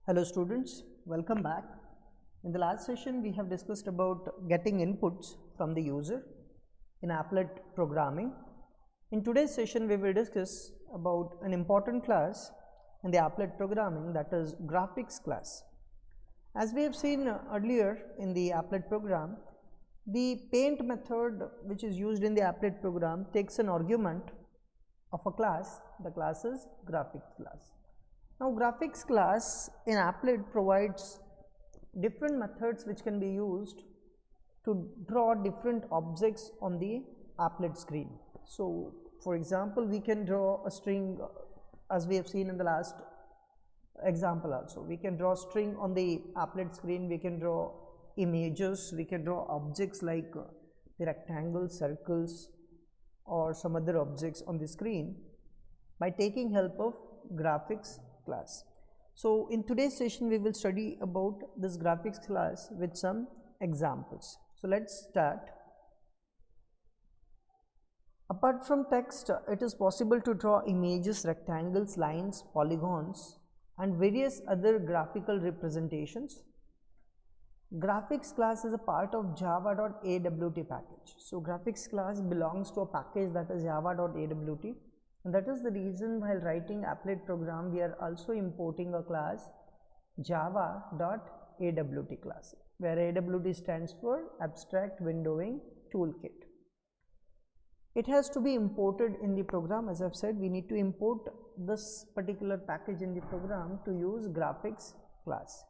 Hello students, welcome back. In the last session we have discussed about getting inputs from the user in applet programming. In today's session we will discuss about an important class in the applet programming, that is graphics class. As we have seen earlier in the applet program, the paint method which is used in the applet program takes an argument of a class. The class is graphics class. Now graphics class in applet provides different methods which can be used to draw different objects on the applet screen. So for example, we can draw a string, as we have seen in the last example also. We can draw string on the applet screen, we can draw images, we can draw objects like the rectangles, circles or some other objects on the screen by taking help of graphics class. So in today's session we will study about this graphics class with some examples. So let's start. Apart from text, it is possible to draw images, rectangles, lines, polygons and various other graphical representations. Graphics class is a part of java.awt package. So graphics class belongs to a package that is java.awt. And that is the reason while writing applet program we are also importing a class java.awt class, where AWT stands for Abstract Windowing Toolkit. It has to be imported in the program. As I have said, we need to import this particular package in the program to use graphics class.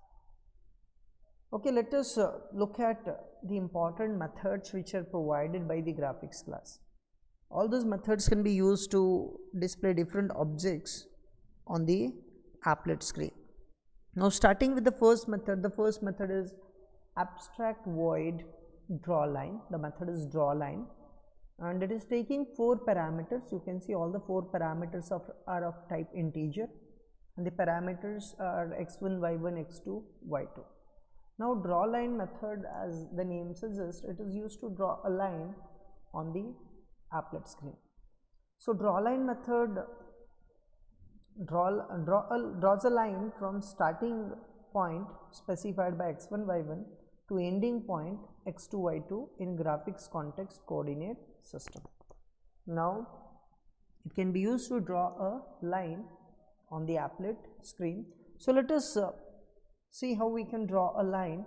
Okay, let us look at the important methods which are provided by the graphics class. All those methods can be used to display different objects on the applet screen. Now starting with the first method is abstract void drawLine. The method is drawLine and it is taking 4 parameters. You can see all the 4 parameters are of type integer and the parameters are x1, y1, x2, y2. Now drawLine method, as the name suggests, it is used to draw a line on the applet screen. So drawLine method draws a line from starting point specified by x1, y1 to ending point x2, y2 in graphics context coordinate system. Now it can be used to draw a line on the applet screen. So let us see how we can draw a line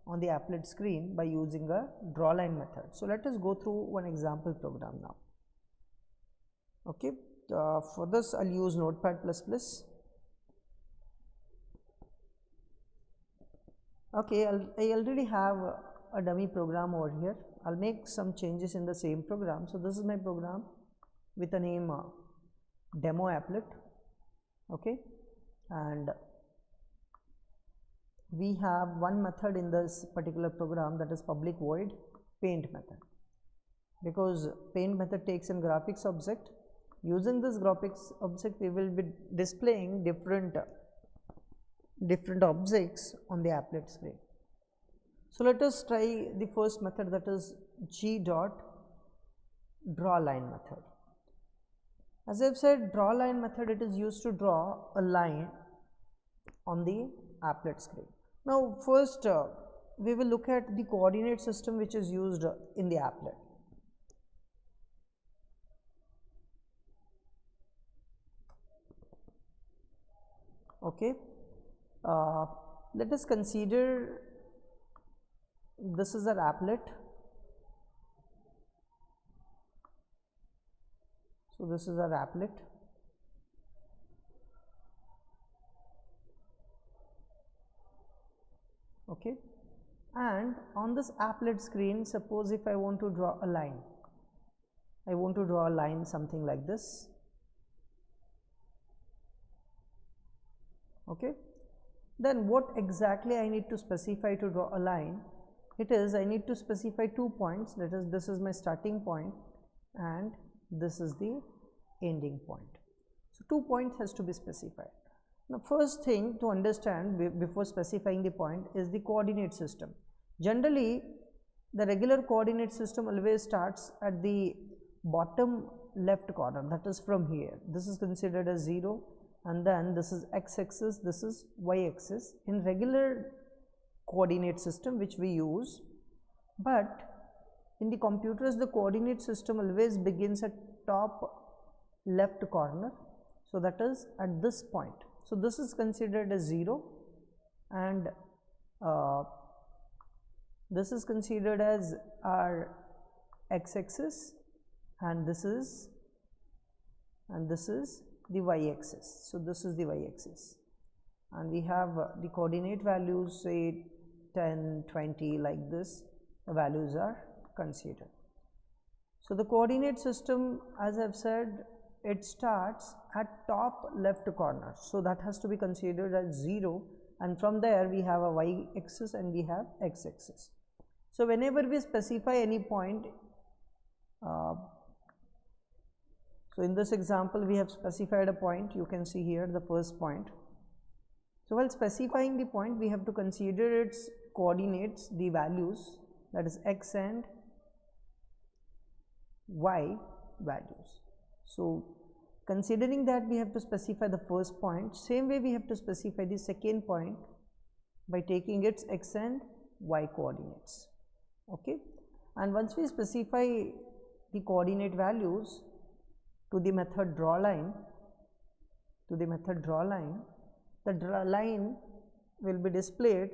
on the applet screen by using a drawLine method. So let us go through one example program now. Okay, for this I'll use Notepad++. Okay, I already have a dummy program over here. I'll make some changes in the same program. So this is my program with the name demo applet. Okay, and we have one method in this particular program, that is public void paint method, because paint method takes in graphics object. Using this graphics object we will be displaying different objects on the applet screen. So let us try the first method, that is g.drawLine method. As I have said, drawLine method, it is used to draw a line on the applet screen. Now first we will look at the coordinate system which is used in the applet. Okay, let us consider this is our applet. So this is our applet. Okay, and on this applet screen, suppose if I want to draw a line, I want to draw a line something like this. Okay, then what exactly I need to specify to draw a line? It is, I need to specify 2 points, that is, this is my starting point and this is the ending point. So 2 points has to be specified. Now first thing to understand before specifying the point is the coordinate system. Generally the regular coordinate system always starts at the bottom left corner, that is from here. This is considered as 0 and then this is x-axis, this is y-axis in regular coordinate system which we use. But in the computers, the coordinate system always begins at top left corner, so that is at this point. So this is considered as 0, and this is considered as our x-axis, and this is the y-axis. So this is the y-axis, and we have the coordinate values, say 10, 20, like this. The values are considered. So the coordinate system, as I've said, it starts at top left corner, so that has to be considered as 0, and from there we have a y-axis and we have x-axis. So whenever we specify any point, so in this example we have specified a point, you can see here the first point. So while specifying the point, we have to consider its coordinates, the values, that is x and y values. So considering that, we have to specify the first point. Same way we have to specify the second point by taking its x and y coordinates. Okay, and once we specify the coordinate values to the method drawLine, the line will be displayed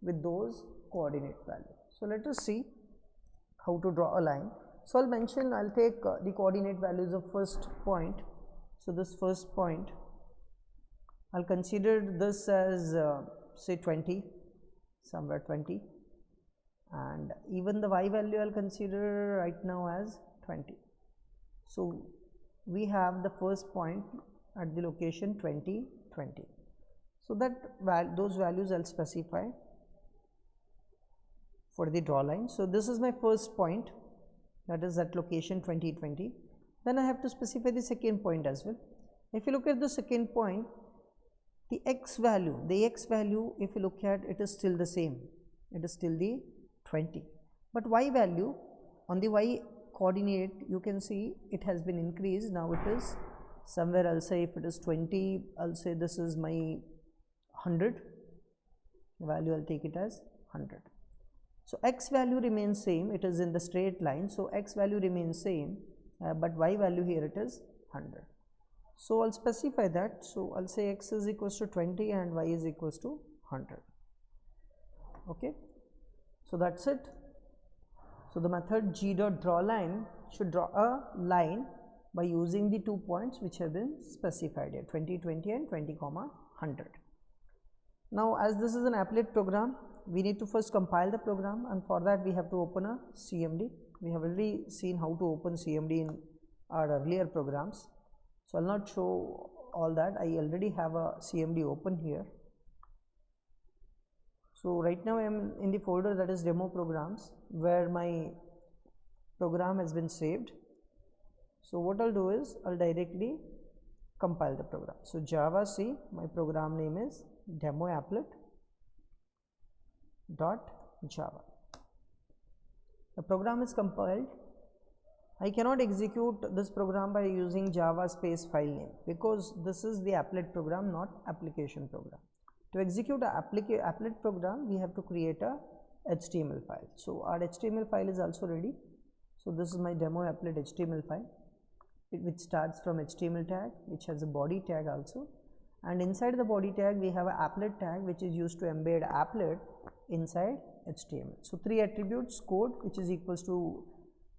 with those coordinate values. So let us see how to draw a line. So I'll take the coordinate values of first point. So this first point, I'll consider this as say 20, somewhere 20, and even the y value I'll consider right now as 20. So we have the first point at the location 20, 20. So that those values I'll specify for the draw line. So this is my first point, that is at location 20, 20. Then I have to specify the second point as well. If you look at the second point, the x value, if you look at, it is still the same, it is still the 20, but y value, on the y coordinate, you can see it has been increased. Now it is somewhere, I'll say if it is 20, I'll say this is my 100 value, I'll take it as 100. So x value remains same, it is in the straight line, so x value remains same, but y value here it is 100. So I'll specify that. So I'll say x is equals to 20 and y is equals to 100. Okay, so that's it. So the method g.drawLine should draw a line by using the 2 points which have been specified here, 20, 20 and 20, 100. Now as this is an applet program, we need to first compile the program, and for that we have to open a CMD. We have already seen how to open CMD in our earlier programs, so I'll not show all that. I already have a CMD open here. So right now I am in the folder that is demo programs, where my program has been saved. So what I'll do is I'll directly compile the program. So Java C, my program name is demo applet .java. The program is compiled. I cannot execute this program by using Java space file name, because this is the applet program, not application program. To execute an applet program, we have to create a HTML file. So our HTML file is also ready. So this is my demo applet HTML file, which starts from HTML tag, which has a body tag also, and inside the body tag we have an applet tag, which is used to embed applet inside HTML. So 3 attributes: code, which is equals to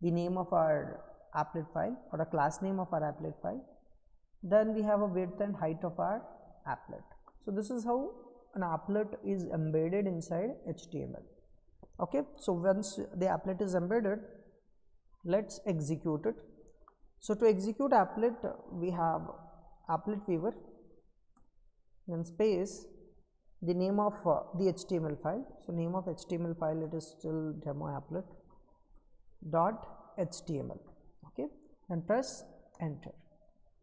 the name of our applet file or a class name of our applet file. Then we have a width and height of our applet. So this is how an applet is embedded inside HTML. Okay, so once the applet is embedded, let's execute it. So to execute applet, we have applet viewer, then space the name of the HTML file. So name of HTML file, it is still demo applet .html. Okay, and press enter.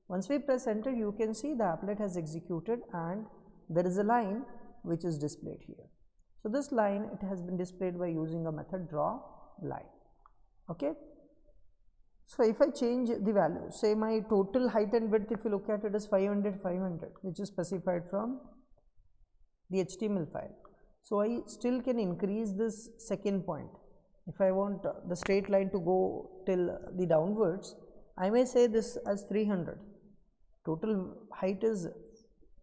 Once we press enter, you can see the applet has executed and there is a line which is displayed here. So this line, it has been displayed by using a method drawLine. Okay, So if I change the value, say my total height and width, if you look at it, is 500, 500, which is specified from the HTML file. So I still can increase this second point. If I want the straight line to go till the downwards, I may say this as 300. Total height is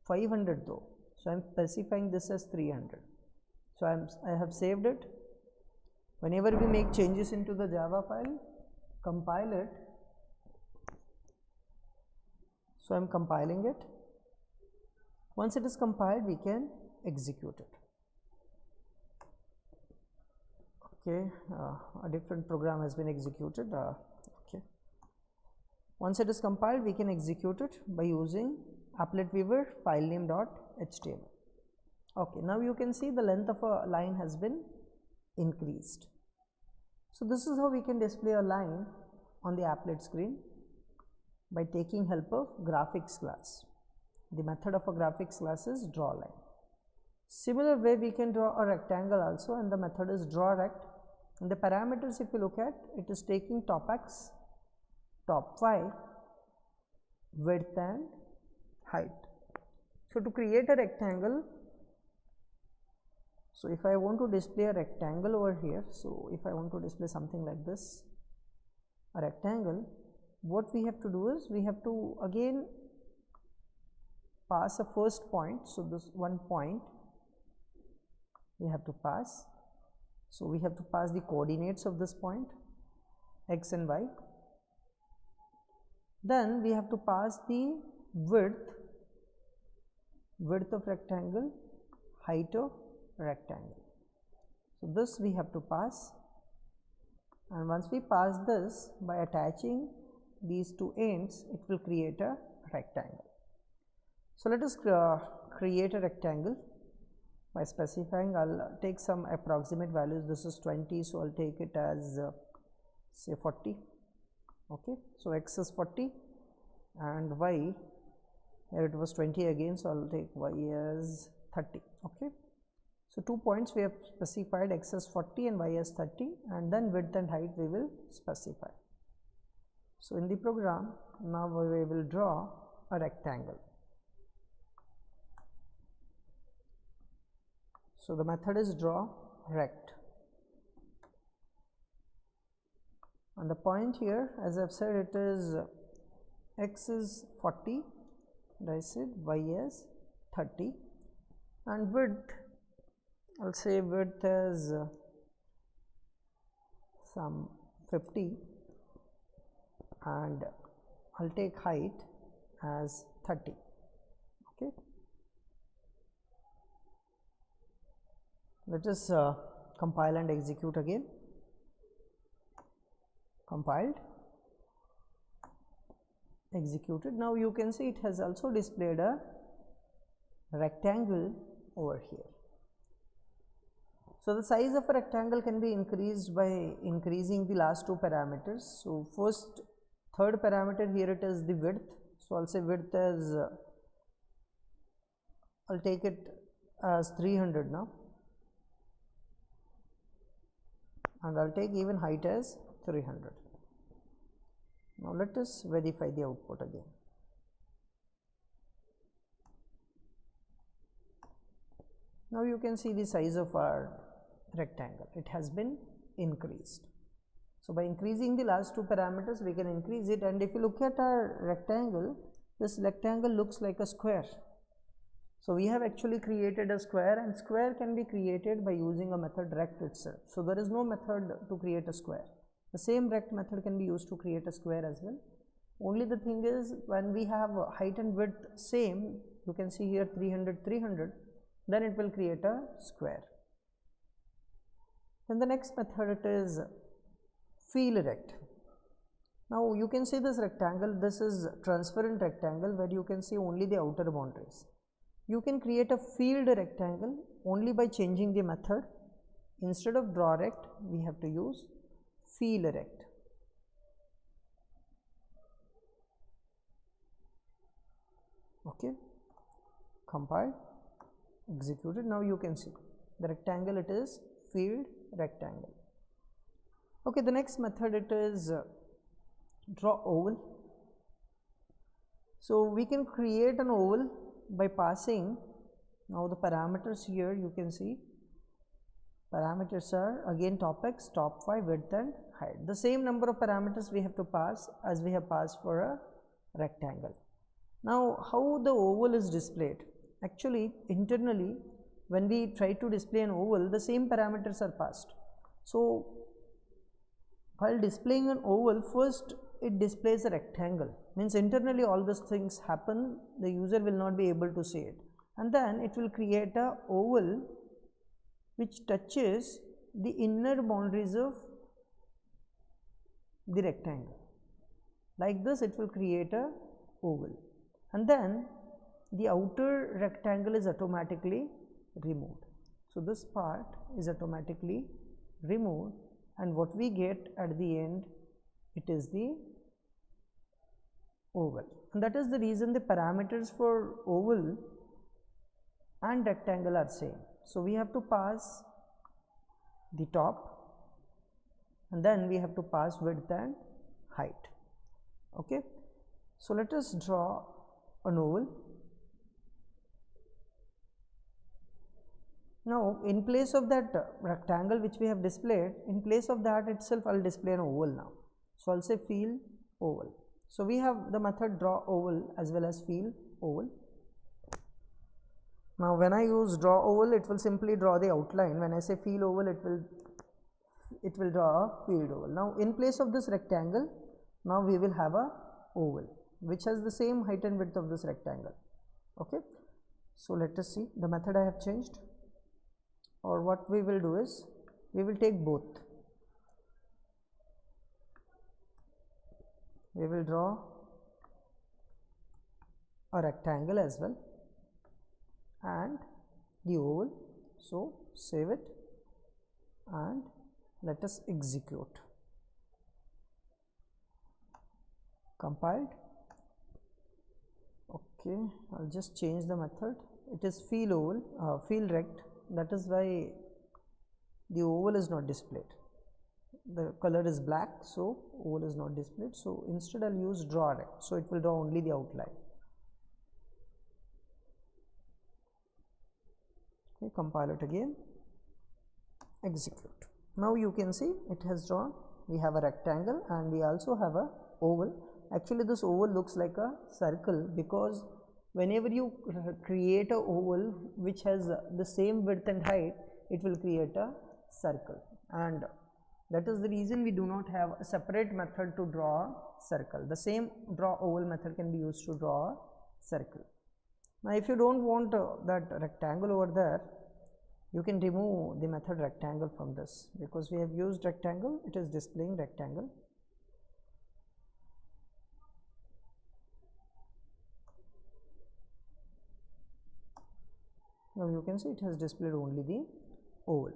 500 though, so I am specifying this as 300. So I have saved it. Whenever we make changes into the Java file, compile it. So I am compiling it. Once it is compiled, we can execute it. Okay, a different program has been executed. Okay. Once it is compiled, we can execute it by using applet viewer filename.html. Okay, now you can see the length of a line has been increased. So this is how we can display a line on the applet screen by taking help of graphics class. The method of a graphics class is drawLine. Similar way we can draw a rectangle also, and the method is drawRect. And the parameters, if you look at, it is taking top x, top y, width and height. So to create a rectangle, so if I want to display a rectangle over here, so if I want to display something like this, a rectangle, what we have to do is we have to again pass a first point. So this one point we have to pass. So we have to pass the coordinates of this point, x and y. Then we have to pass the width of rectangle, height of rectangle. So this we have to pass, and once we pass this, by attaching these two ends, it will create a rectangle. So let us create a rectangle by specifying. I'll take some approximate values. This is 20, so I'll take it as say 40. Okay, so x is 40 and y, here it was 20 again, so I'll take y as 30. Okay, so 2 points we have specified, x as 40 and y as 30, and then width and height we will specify. So in the program, now we will draw a rectangle. So the method is drawRect, and the point here, as I've said, it is x is 40 and I said y is 30, and width, I'll say width is some 50, and I'll take height as 30. Okay, let us compile and execute again. Compiled, executed. Now you can see it has also displayed a rectangle over here. So the size of a rectangle can be increased by increasing the last two parameters. So first, third parameter here, it is the width. So I'll say width as I'll take it as 300 now, and I'll take even height as 300. Now let us verify the output again. Now you can see the size of our rectangle, it has been increased. So by increasing the last two parameters, we can increase it, and if you look at our rectangle, this rectangle looks like a square. So we have actually created a square, and square can be created by using a method rect itself. So there is no method to create a square. The same rect method can be used to create a square as well. Only the thing is, when we have height and width same, you can see here 300, 300, then it will create a square. Then the next method, it is fill rect. Now you can see this rectangle, this is transparent rectangle where you can see only the outer boundaries. You can create a filled rectangle only by changing the method. Instead of drawRect, we have to use fill rect. Okay, compile, executed. Now you can see the rectangle, it is filled rectangle. Okay, the next method, it is draw oval. So we can create an oval by passing, now the parameters here you can see, parameters are again top x, top y, width and height. The same number of parameters we have to pass as we have passed for a rectangle. Now how the oval is displayed? Actually internally when we try to display an oval, the same parameters are passed. So while displaying an oval, first it displays a rectangle, means internally all these things happen, the user will not be able to see it, and then it will create a oval which touches the inner boundaries of the rectangle. Like this it will create a oval, and then the outer rectangle is automatically removed. So this part is automatically removed, and what we get at the end, it is the oval. And that is the reason the parameters for oval and rectangle are same. So we have to pass the top, and then we have to pass width and height. Okay, so let us draw an oval. Now in place of that rectangle which we have displayed, in place of that itself I will display an oval now. So I will say fill oval. So we have the method draw oval as well as fill oval. Now when I use draw oval, it will simply draw the outline. When I say fill oval, it will draw a filled oval. Now in place of this rectangle, now we will have a oval which has the same height and width of this rectangle. Okay, so let us see the method I have changed, or what we will do is we will take both. We will draw a rectangle as well and the oval. So save it and let us execute. Compiled. Okay, I'll just change the method. It is fill oval, fill rect. That is why the oval is not displayed. The color is black, so oval is not displayed. So instead I'll use draw rect. So it will draw only the outline. Okay, compile it again, execute. Now you can see it has drawn. We have a rectangle and we also have a oval. Actually this oval looks like a circle, because whenever you create a oval which has the same width and height, it will create a circle, and that is the reason we do not have a separate method to draw a circle. The same draw oval method can be used to draw a circle. Now if you don't want that rectangle over there, you can remove the method rectangle from this, because we have used rectangle, it is displaying rectangle. Now you can see it has displayed only the oval,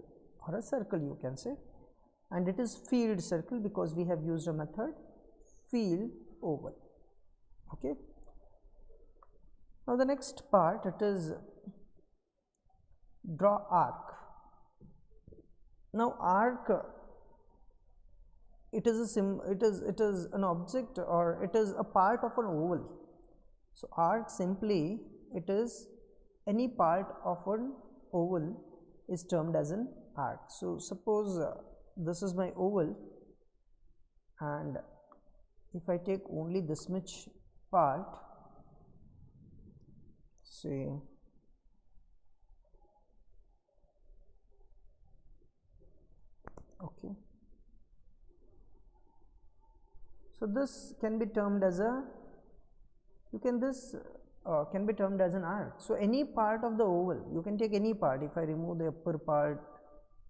or a circle you can say, and it is filled circle because we have used a method fill oval. Okay. Now the next part, it is draw arc. Now arc, it is an object, or it is a part of an oval. So arc simply, it is any part of an oval is termed as an arc. So suppose this is my oval, and if I take only this much part, say okay, so this can be termed as a, can be termed as an arc. So any part of the oval, you can take any part. If I remove the upper part,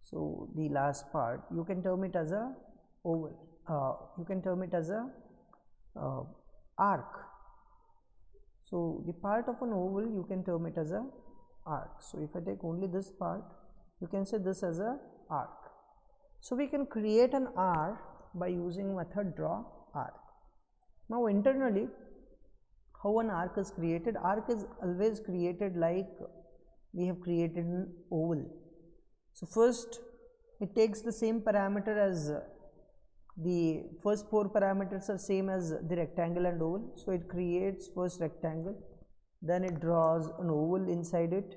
so the last part, you can term it as a oval, you can term it as a arc. So the part of an oval, you can term it as a arc. So if I take only this part, you can say this as a arc. So we can create an arc by using method draw arc. Now internally, how an arc is created? Arc is always created like we have created an oval. So first it takes the same parameter as the first four parameters are same as the rectangle and oval, so it creates first rectangle, then it draws an oval inside it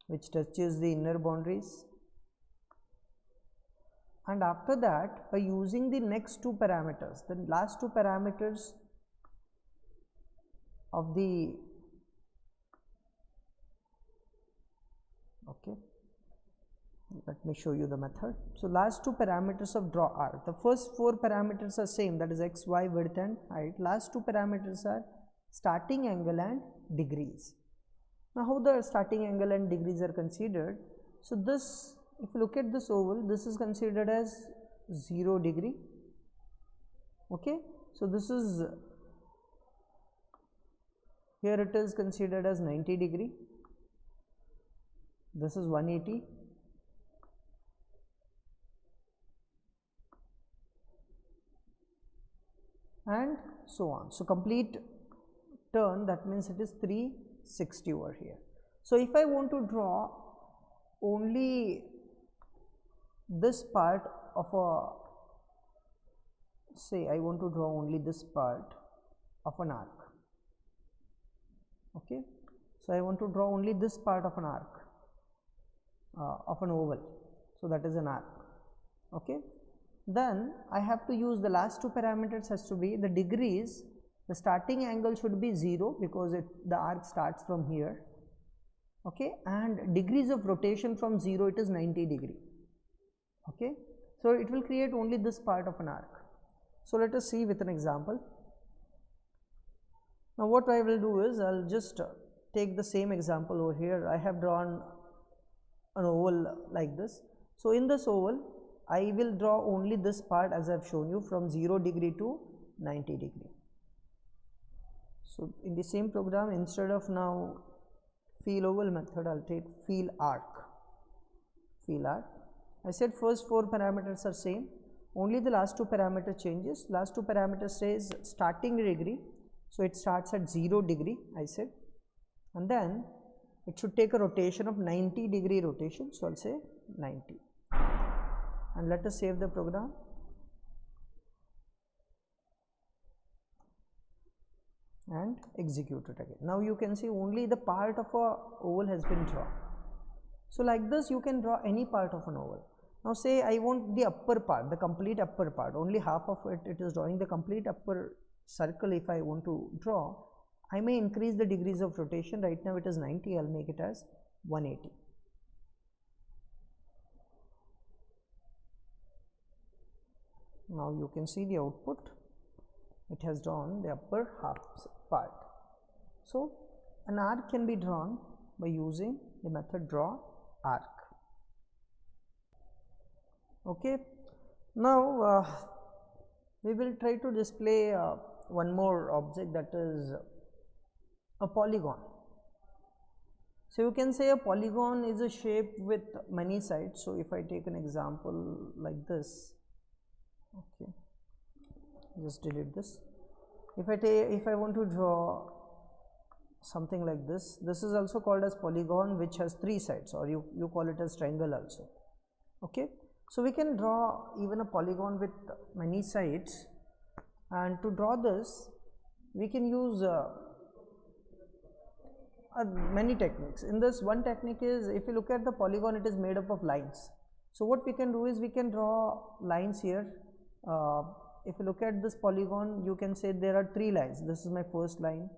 which touches the inner boundaries, and after that, by using the next two parameters, the last two parameters of the let me show you the method. So last two parameters of draw arc, the first four parameters are same, that is x, y, width and height. Last two parameters are starting angle and degrees. Now how the starting angle and degrees are considered? So this, if you look at this oval, this is considered as 0 degree. Okay, so this is, here it is considered as 90 degree, this is 180, and so on. So complete turn, that means it is 360 over here. So if I want to draw only this part of a, say I want to draw only this part of an arc, okay, so I want to draw only this part of an arc, of an oval, so that is an arc, okay. Then I have to use the last two parameters has to be the degrees, the starting angle should be 0 because the arc starts from here, okay, and degrees of rotation from 0 it is 90 degree, okay. So it will create only this part of an arc. So let us see with an example. Now what I will do is I will just take the same example over here. I have drawn an oval like this. So in this oval I will draw only this part as I have shown you from 0 degree to 90 degree. So in the same program, instead of now fill oval method, I will take fill arc. Fill arc. I said first four parameters are same, only the last two parameter changes. Last two parameters says starting degree, so it starts at 0 degree I said, and then it should take a rotation of 90 degree rotation, so I will say 90. And let us save the program. And execute it again. Now you can see only the part of a oval has been drawn. So like this you can draw any part of an oval. Now say I want the upper part, the complete upper part, only half of it is drawing the complete upper circle. If I want to draw, I may increase the degrees of rotation. Right now it is 90, I will make it as 180. Now you can see the output, it has drawn the upper half part. So an arc can be drawn by using the method draw arc. Okay, now we will try to display one more object, that is a polygon. So you can say a polygon is a shape with many sides. So if I take an example like this, okay, just delete this. If I want to draw something like this, this is also called as polygon which has three sides, or you call it as triangle also, okay. So we can draw even a polygon with many sides, and to draw this we can use many techniques. In this, one technique is, if you look at the polygon, it is made up of lines. So what we can do is we can draw lines here. If you look at this polygon, you can say there are three lines. This is my first line,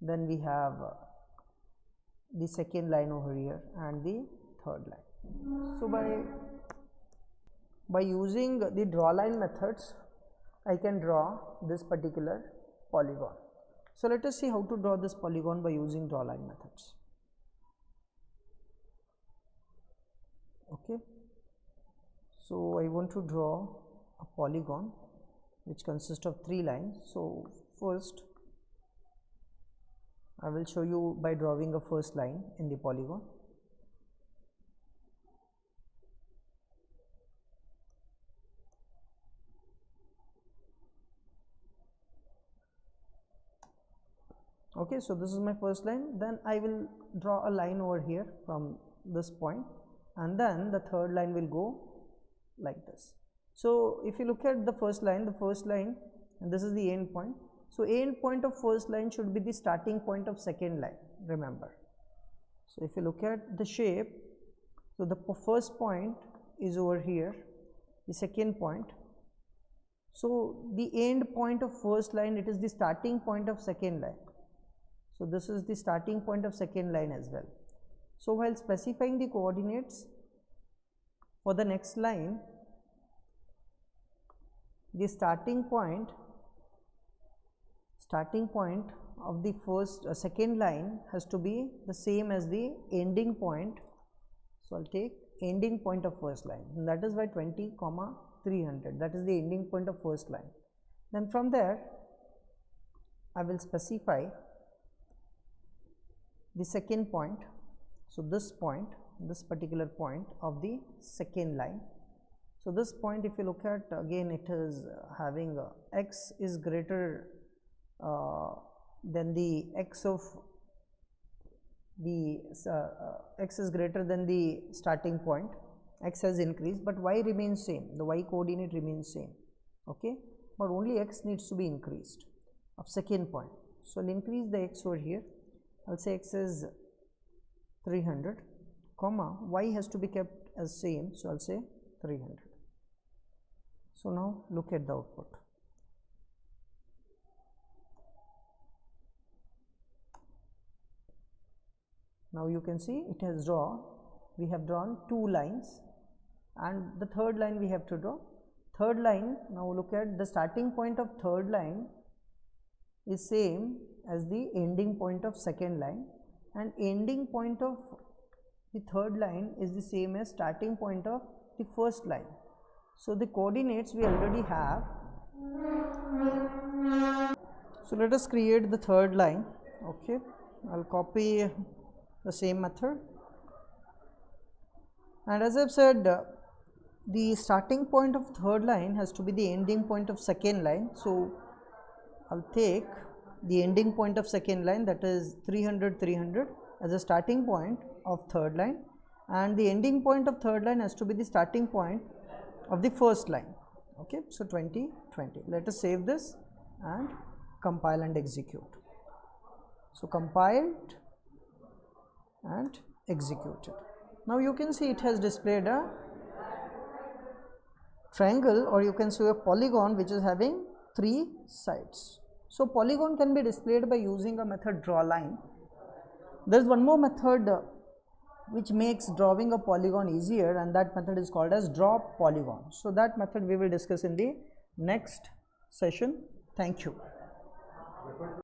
then we have the second line over here and the third line. So by using the draw line methods, I can draw this particular polygon. So let us see how to draw this polygon by using draw line methods. Okay, so I want to draw a polygon which consists of three lines. So first I will show you by drawing a first line in the polygon. Okay, so this is my first line. Then I will draw a line over here from this point, and then the third line will go like this. So if you look at the first line, and this is the end point. So end point of first line should be the starting point of second line, remember. So if you look at the shape, so the first point is over here, the second point. So the end point of first line, it is the starting point of second line. So this is the starting point of second line as well. So while specifying the coordinates for the next line, the starting point of the second line has to be the same as the ending point. So I'll take ending point of first line, and that is by 20, 300. That is the ending point of first line. Then from there I will specify the second point. So this point, this particular point of the second line. So this point, if you look at, again it is having x is greater than the x of the x is greater than the starting point. X has increased, but y remains same, the y coordinate remains same, okay, but only x needs to be increased of second point. So I'll increase the x over here. I'll say x is 300, comma, y has to be kept as same, so I'll say 300. So now look at the output. Now you can see it has we have drawn two lines, and the third line we have to draw. Third line, now look at the starting point of third line is same as the ending point of second line, and ending point of the third line is the same as starting point of the first line. So the coordinates we already have. So let us create the third line. Okay, I'll copy the same method, and as I've said, the starting point of third line has to be the ending point of second line. So I'll take the ending point of second line, that is 300 300 as a starting point of third line, and the ending point of third line has to be the starting point of the first line. Okay, so 20 20. Let us save this and compile and execute. So compiled and executed. Now you can see it has displayed a triangle, or you can see a polygon which is having 3 sides. So polygon can be displayed by using a method draw line. There is one more method which makes drawing a polygon easier, and that method is called as draw polygon. So that method we will discuss in the next session. Thank you.